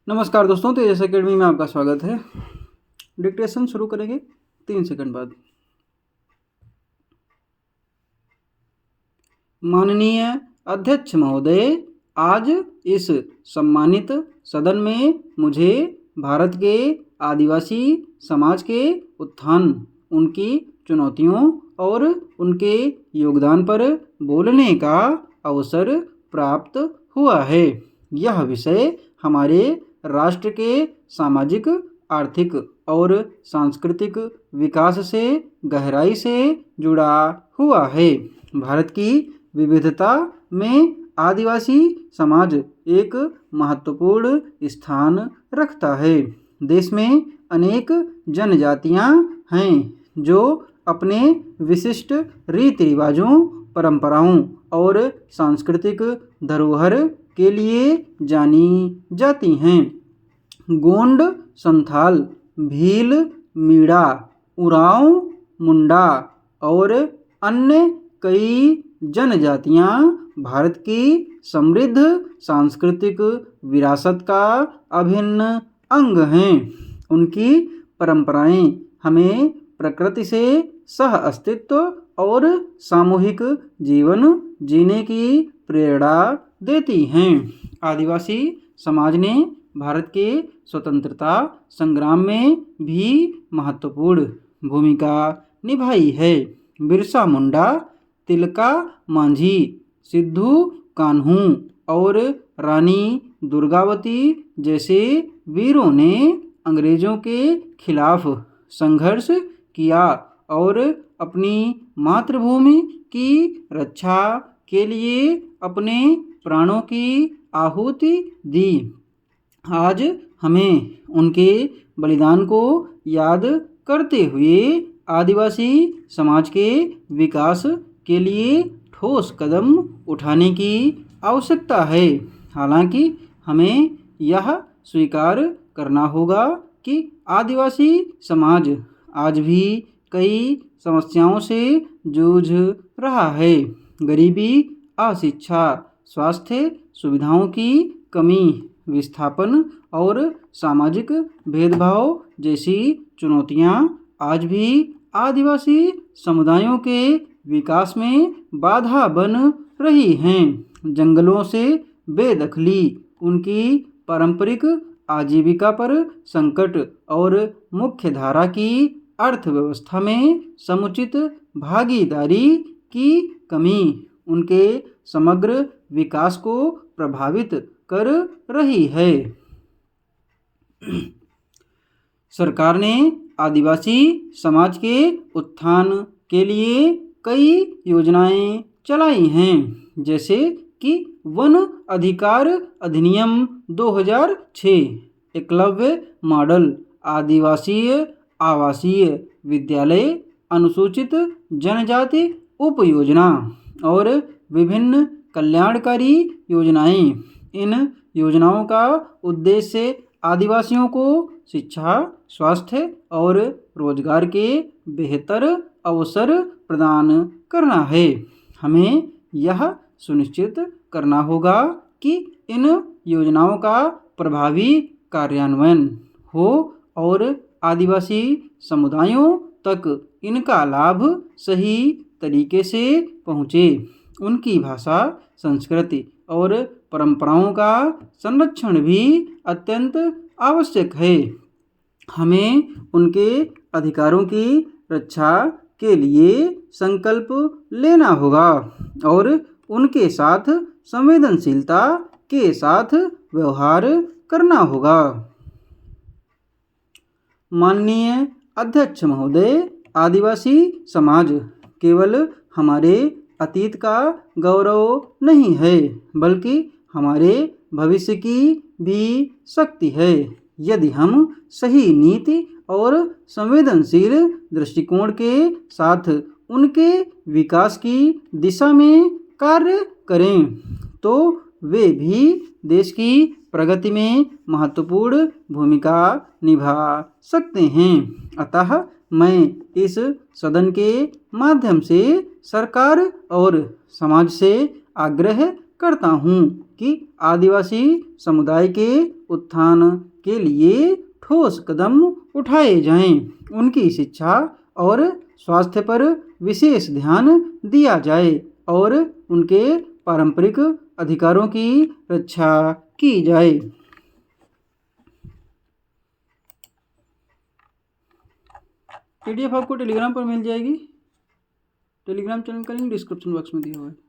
नमस्कार दोस्तों, तेजस एकेडमी में आपका स्वागत है। डिक्टेशन शुरू करेंगे 3 सेकंड बाद। माननीय अध्यक्ष महोदय, आज इस सम्मानित सदन में मुझे भारत के आदिवासी समाज के उत्थान, उनकी चुनौतियों और उनके योगदान पर बोलने का अवसर प्राप्त हुआ है। यह विषय हमारे राष्ट्र के सामाजिक, आर्थिक और सांस्कृतिक विकास से गहराई से जुड़ा हुआ है। भारत की विविधता में आदिवासी समाज एक महत्वपूर्ण स्थान रखता है। देश में अनेक जनजातियां हैं जो अपने विशिष्ट रीति रिवाजों, परंपराओं और सांस्कृतिक धरोहर के लिए जानी जाती हैं। गोंड, संथाल, भील, मीणा, उरांव, मुंडा और अन्य कई जनजातियां भारत की समृद्ध सांस्कृतिक विरासत का अभिन्न अंग हैं। उनकी परंपराएं हमें प्रकृति से सह अस्तित्व और सामूहिक जीवन जीने की प्रेरणा देती हैं। आदिवासी समाज ने भारत के स्वतंत्रता संग्राम में भी महत्वपूर्ण भूमिका निभाई है। बिरसा मुंडा, तिलका मांझी, सिद्धू कान्हू और रानी दुर्गावती जैसे वीरों ने अंग्रेजों के खिलाफ संघर्ष किया और अपनी मातृभूमि की रक्षा के लिए अपने प्राणों की आहुति दी। आज हमें उनके बलिदान को याद करते हुए आदिवासी समाज के विकास के लिए ठोस कदम उठाने की आवश्यकता है। हालांकि हमें यह स्वीकार करना होगा कि आदिवासी समाज आज भी कई समस्याओं से जूझ रहा है। गरीबी, अशिक्षा, स्वास्थ्य सुविधाओं की कमी, विस्थापन और सामाजिक भेदभाव जैसी चुनौतियां आज भी आदिवासी समुदायों के विकास में बाधा बन रही हैं। जंगलों से बेदखली, उनकी पारंपरिक आजीविका पर संकट और मुख्यधारा की अर्थव्यवस्था में समुचित भागीदारी की कमी उनके समग्र विकास को प्रभावित कर रही है। सरकार ने आदिवासी समाज के उत्थान के लिए कई योजनाएं चलाई हैं, जैसे कि वन अधिकार अधिनियम 2006, एकलव्य मॉडल आदिवासीय आवासीय विद्यालय, अनुसूचित जनजाति उप योजना और विभिन्न कल्याणकारी योजनाएं। इन योजनाओं का उद्देश्य आदिवासियों को शिक्षा, स्वास्थ्य और रोजगार के बेहतर अवसर प्रदान करना है। हमें यह सुनिश्चित करना होगा कि इन योजनाओं का प्रभावी कार्यान्वयन हो और आदिवासी समुदायों तक इनका लाभ सही तरीके से पहुँचे। उनकी भाषा, संस्कृति और परंपराओं का संरक्षण भी अत्यंत आवश्यक है। हमें उनके अधिकारों की रक्षा के लिए संकल्प लेना होगा और उनके साथ संवेदनशीलता के साथ व्यवहार करना होगा। माननीय अध्यक्ष महोदय, आदिवासी समाज केवल हमारे अतीत का गौरव नहीं है, बल्कि हमारे भविष्य की भी शक्ति है। यदि हम सही नीति और संवेदनशील दृष्टिकोण के साथ उनके विकास की दिशा में कार्य करें, तो वे भी देश की प्रगति में महत्वपूर्ण भूमिका निभा सकते हैं। अतः मैं इस सदन के माध्यम से सरकार और समाज से आग्रह करता हूँ कि आदिवासी समुदाय के उत्थान के लिए ठोस कदम उठाए जाएं, उनकी शिक्षा और स्वास्थ्य पर विशेष ध्यान दिया जाए और उनके पारंपरिक अधिकारों की रक्षा की जाए। PDF आपको टेलीग्राम पर मिल जाएगी। टेलीग्राम चैनल का लिंक डिस्क्रिप्शन बॉक्स में दिया हुआ है।